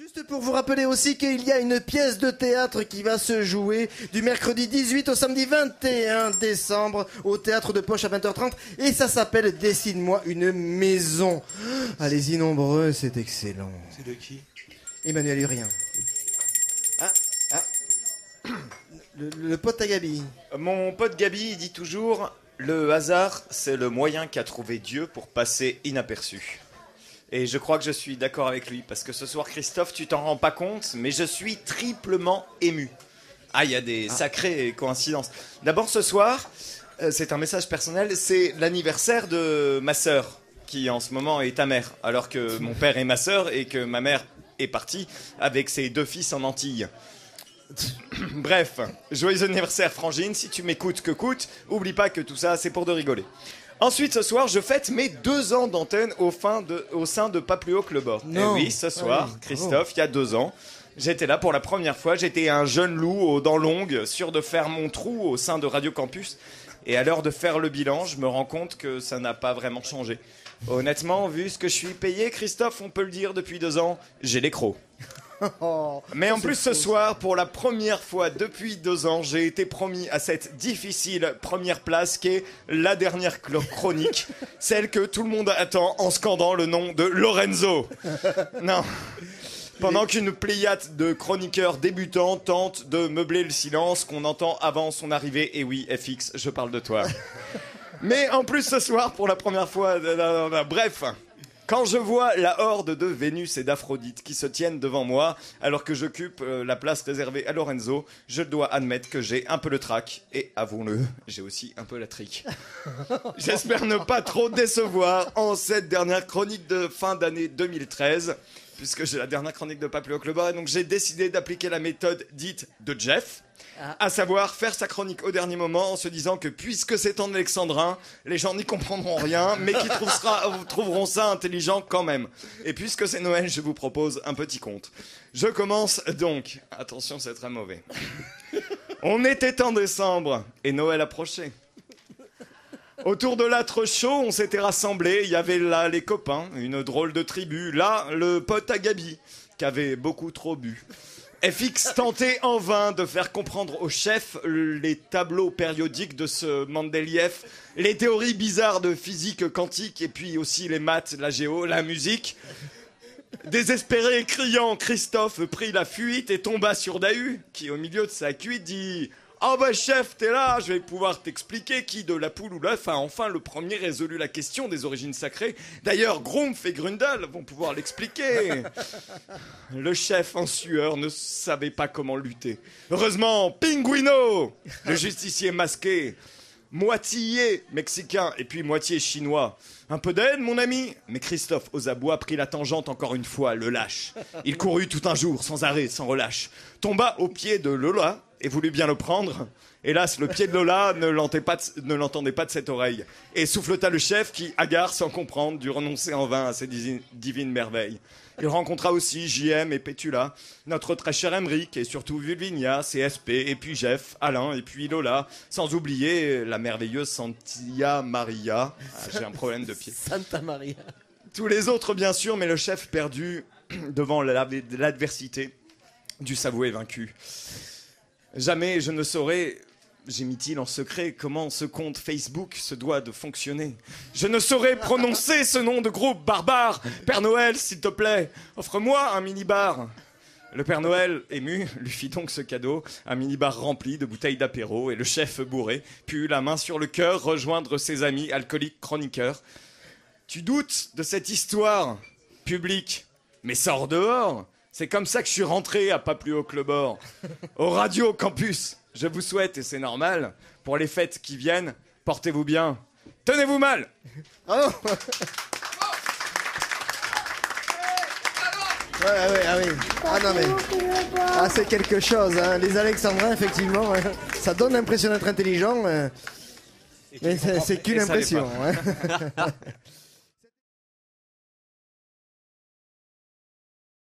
Juste pour vous rappeler aussi qu'il y a une pièce de théâtre qui va se jouer du mercredi 18 au samedi 21 décembre au théâtre de Poche à 20h30 et ça s'appelle Dessine-moi une maison. Allez-y nombreux, c'est excellent. C'est de qui? Emmanuel Urien. Le pote à Gabi. Mon pote Gabi, il dit toujours « Le hasard, c'est le moyen qu'a trouvé Dieu pour passer inaperçu ». Et je crois que je suis d'accord avec lui, parce que ce soir, Christophe, tu t'en rends pas compte, mais je suis triplement ému. Ah, il y a des sacrées coïncidences. D'abord, ce soir, c'est un message personnel, c'est l'anniversaire de ma sœur, qui en ce moment est ta mère, alors que mon père est ma sœur et que ma mère est partie avec ses 2 fils en Antilles. Bref, joyeux anniversaire Frangine, si tu m'écoutes que coûte, oublie pas que tout ça c'est pour de rigoler. Ensuite ce soir je fête mes 2 ans d'antenne au sein de Pas plus haut que le bord. Et oui, ce soir, Christophe, il y a 2 ans, j'étais là pour la première fois, j'étais un jeune loup aux dents longues, sûr de faire mon trou au sein de Radio Campus. Et à l'heure de faire le bilan, je me rends compte que ça n'a pas vraiment changé. Honnêtement, vu ce que je suis payé, Christophe, on peut le dire depuis 2 ans, j'ai les crocs. Mais en plus ce soir, pour la première fois depuis 2 ans, j'ai été promis à cette difficile première place qui est la dernière chronique, celle que tout le monde attend en scandant le nom de Lorenzo. Non. Pendant qu'une pléiade de chroniqueurs débutants tente de meubler le silence qu'on entend avant son arrivée, et oui, FX, je parle de toi. Mais en plus ce soir, pour la première fois, bref... Quand je vois la horde de Vénus et d'Aphrodite qui se tiennent devant moi, alors que j'occupe la place réservée à Lorenzo, je dois admettre que j'ai un peu le trac, et avouons-le, j'ai aussi un peu la trique. J'espère ne pas trop décevoir en cette dernière chronique de fin d'année 2013, puisque j'ai la dernière chronique de Pas plus haut que le bord, et donc j'ai décidé d'appliquer la méthode dite de Jeff, à savoir faire sa chronique au dernier moment en se disant que puisque c'est en alexandrin, les gens n'y comprendront rien, mais qui trouveront ça intelligent quand même. Et puisque c'est Noël, je vous propose un petit conte. Je commence donc. Attention, c'est très mauvais. On était en décembre et Noël approchait. Autour de l'âtre chaud, on s'était rassemblés. Il y avait là les copains, une drôle de tribu. Là, le pote à Gabi, qui avait beaucoup trop bu. FX tentait en vain de faire comprendre au chef les tableaux périodiques de ce Mendeleïev, les théories bizarres de physique quantique et puis aussi les maths, la géo, la musique. Désespéré et criant, Christophe prit la fuite et tomba sur Dahu, qui au milieu de sa cuite dit « Ah bah chef, t'es là, je vais pouvoir t'expliquer qui de la poule ou l'œuf a enfin le premier résolu la question des origines sacrées. D'ailleurs, Grumpf et Grundle vont pouvoir l'expliquer. » Le chef en sueur ne savait pas comment lutter. Heureusement, Pinguino, le justicier masqué, moitié mexicain et puis moitié chinois. Un peu d'aide, mon ami? Mais Christophe Ozabois prit la tangente encore une fois, le lâche. Il courut tout un jour, sans arrêt, sans relâche. Tomba au pied de Lola et voulut bien le prendre. Hélas, le pied de Lola ne l'entendait pas de cette oreille. Et souffleta le chef qui, hagard sans comprendre, dut renoncer en vain à ces divines merveilles. Il rencontra aussi JM et Pétula, notre très cher Emeric, et surtout Vulvinia, CSP, et puis Jeff, Alain, et puis Lola, sans oublier la merveilleuse Santa Maria. Ah, j'ai un problème de pied. Santa Maria. Tous les autres, bien sûr, mais le chef perdu devant l'adversité dut s'avouer vaincu. Jamais je ne saurais... gémit-il en secret, comment ce compte Facebook se doit de fonctionner. Je ne saurais prononcer ce nom de groupe barbare. Père Noël, s'il te plaît, offre-moi un mini-bar. Le Père Noël, ému, lui fit donc ce cadeau, un mini-bar rempli de bouteilles d'apéro, et le chef bourré put, la main sur le cœur, rejoindre ses amis alcooliques chroniqueurs. Tu doutes de cette histoire publique, mais sors dehors. C'est comme ça que je suis rentré à Pas plus haut que le bord. Au Radio Campus. Je vous souhaite, et c'est normal, pour les fêtes qui viennent, portez-vous bien. Tenez-vous mal. Oh. Ouais, ah oui. Ah non mais... Ah c'est quelque chose, hein. Les Alexandrins, effectivement, ça donne l'impression d'être intelligent, mais c'est qu'une impression. Hein.